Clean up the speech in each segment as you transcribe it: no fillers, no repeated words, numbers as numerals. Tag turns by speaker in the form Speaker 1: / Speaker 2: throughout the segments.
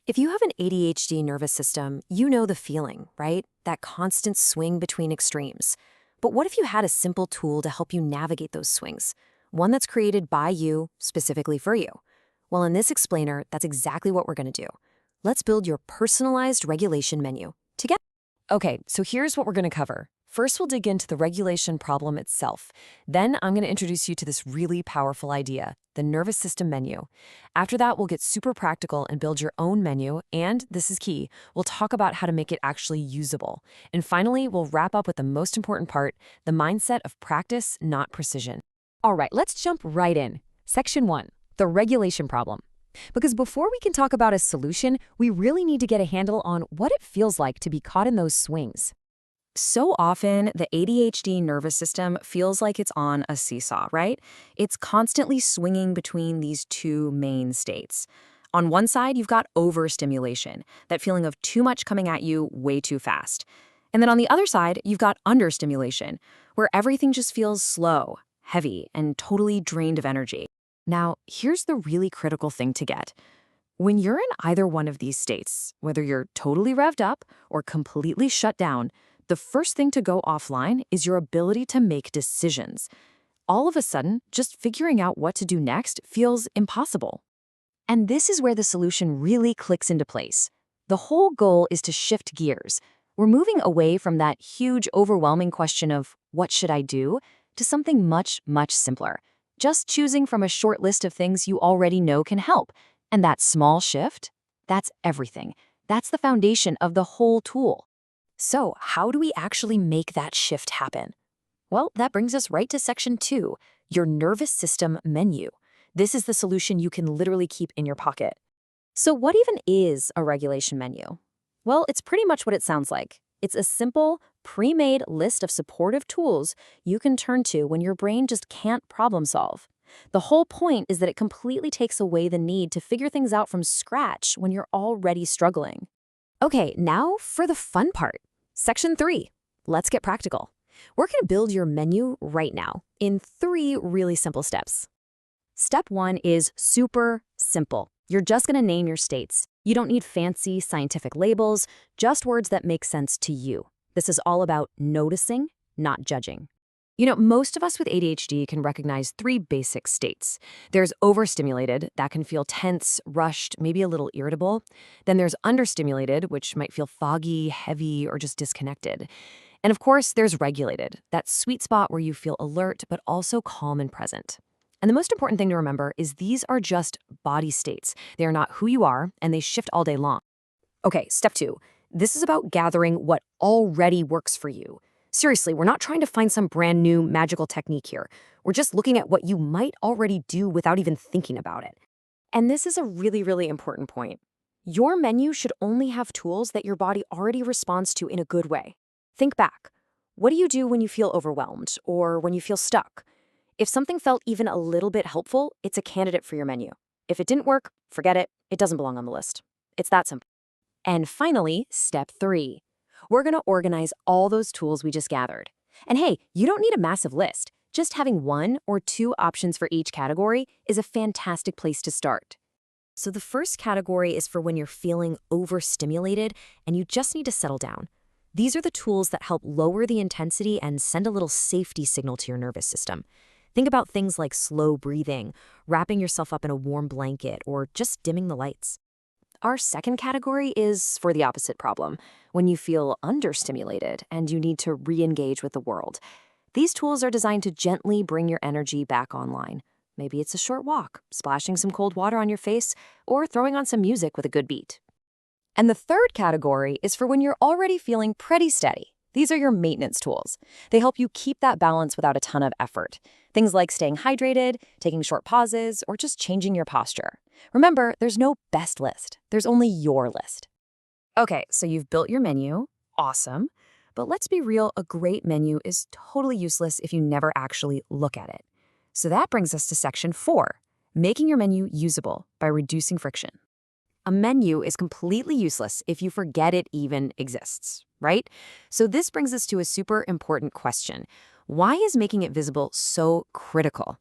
Speaker 1: If you have an ADHD nervous system, you know the feeling, right? That constant swing between extremes. But what if you had a simple tool to help you navigate those swings? One that's created by you, specifically for you. Well, in this explainer, that's exactly what we're going to do. Let's build your personalized regulation menu together. Okay, so here's what we're going to cover. First, we'll dig into the regulation problem itself. Then I'm going to introduce you to this really powerful idea, the nervous system menu. After that, we'll get super practical and build your own menu. And this is key, we'll talk about how to make it actually usable. And finally, we'll wrap up with the most important part, the mindset of practice, not precision. All right, let's jump right in. Section 1, the regulation problem. Because before we can talk about a solution, we really need to get a handle on what it feels like to be caught in those swings.
Speaker 2: So often, the ADHD nervous system feels like it's on a seesaw, right? It's constantly swinging between these two main states. On one side, you've got overstimulation, that feeling of too much coming at you way too fast. And then on the other side, you've got understimulation, where everything just feels slow, heavy, and totally drained of energy. Now, here's the really critical thing to get. When you're in either one of these states, whether you're totally revved up or completely shut down, the first thing to go offline is your ability to make decisions. All of a sudden, just figuring out what to do next feels impossible. And this is where the solution really clicks into place. The whole goal is to shift gears. We're moving away from that huge, overwhelming question of, what should I do, to something much, much simpler. Just choosing from a short list of things you already know can help. And that small shift, that's everything. That's the foundation of the whole tool. So, how do we actually make that shift happen? Well, that brings us right to section 2, your nervous system menu. This is the solution you can literally keep in your pocket. So what even is a regulation menu? Well, it's pretty much what it sounds like. It's a simple, pre-made list of supportive tools you can turn to when your brain just can't problem solve. The whole point is that it completely takes away the need to figure things out from scratch when you're already struggling. Okay, now for the fun part. Section 3, let's get practical. We're going to build your menu right now in 3 really simple steps. Step 1 is super simple. You're just going to name your states. You don't need fancy scientific labels, just words that make sense to you. This is all about noticing, not judging. You know, most of us with ADHD can recognize 3 basic states. There's overstimulated, that can feel tense, rushed, maybe a little irritable. Then there's understimulated, which might feel foggy, heavy, or just disconnected. And of course, there's regulated, that sweet spot where you feel alert, but also calm and present. And the most important thing to remember is these are just body states. They are not who you are, and they shift all day long. Okay, step 2. This is about gathering what already works for you. Seriously, we're not trying to find some brand new magical technique here. We're just looking at what you might already do without even thinking about it. And this is a really, really important point. Your menu should only have tools that your body already responds to in a good way. Think back. What do you do when you feel overwhelmed or when you feel stuck? If something felt even a little bit helpful, it's a candidate for your menu. If it didn't work, forget it. It doesn't belong on the list. It's that simple. And finally, step 3. We're going to organize all those tools we just gathered. And hey, you don't need a massive list. Just having 1 or 2 options for each category is a fantastic place to start. So the first category is for when you're feeling overstimulated and you just need to settle down. These are the tools that help lower the intensity and send a little safety signal to your nervous system. Think about things like slow breathing, wrapping yourself up in a warm blanket, or just dimming the lights. Our second category is for the opposite problem, when you feel understimulated and you need to re-engage with the world. These tools are designed to gently bring your energy back online. Maybe it's a short walk, splashing some cold water on your face, or throwing on some music with a good beat. And the third category is for when you're already feeling pretty steady. These are your maintenance tools. They help you keep that balance without a ton of effort. Things like staying hydrated, taking short pauses, or just changing your posture. Remember, there's no best list. There's only your list. Okay, so you've built your menu. Awesome. But let's be real, a great menu is totally useless if you never actually look at it. So that brings us to section 4, making your menu usable by reducing friction. A menu is completely useless if you forget it even exists, right? So this brings us to a super important question. Why is making it visible so critical?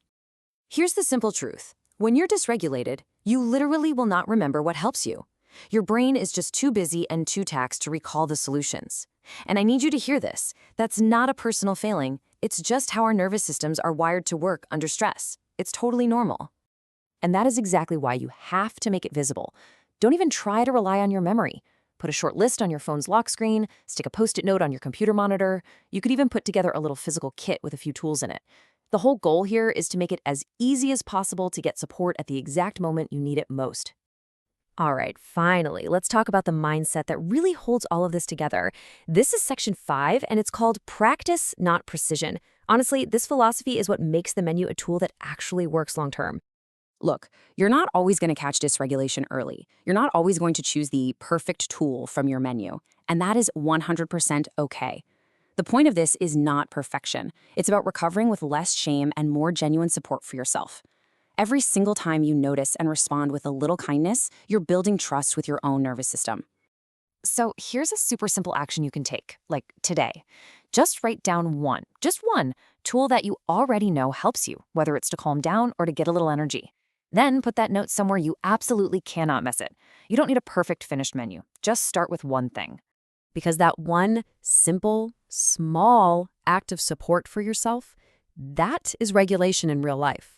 Speaker 2: Here's the simple truth. When you're dysregulated, you literally will not remember what helps you.
Speaker 1: Your brain is just too busy and too taxed to recall the solutions. And I need you to hear this. That's not a personal failing. It's just how our nervous systems are wired to work under stress. It's totally normal. And that is exactly why you have to make it visible. Don't even try to rely on your memory. Put a short list on your phone's lock screen, stick a Post-it note on your computer monitor. You could even put together a little physical kit with a few tools in it. The whole goal here is to make it as easy as possible to get support at the exact moment you need it most. All right, finally, let's talk about the mindset that really holds all of this together. This is section 5, and it's called practice, not precision. Honestly, this philosophy is what makes the menu a tool that actually works long term.
Speaker 2: Look, you're not always going to catch dysregulation early. You're not always going to choose the perfect tool from your menu, and that is 100% okay. The point of this is not perfection. It's about recovering with less shame and more genuine support for yourself. Every single time you notice and respond with a little kindness, you're building trust with your own nervous system.
Speaker 1: So here's a super simple action you can take, like today. Just write down just one, tool that you already know helps you, whether it's to calm down or to get a little energy. Then put that note somewhere you absolutely cannot miss it. You don't need a perfect finished menu. Just start with one thing. Because that one simple, small act of support for yourself, that is regulation in real life.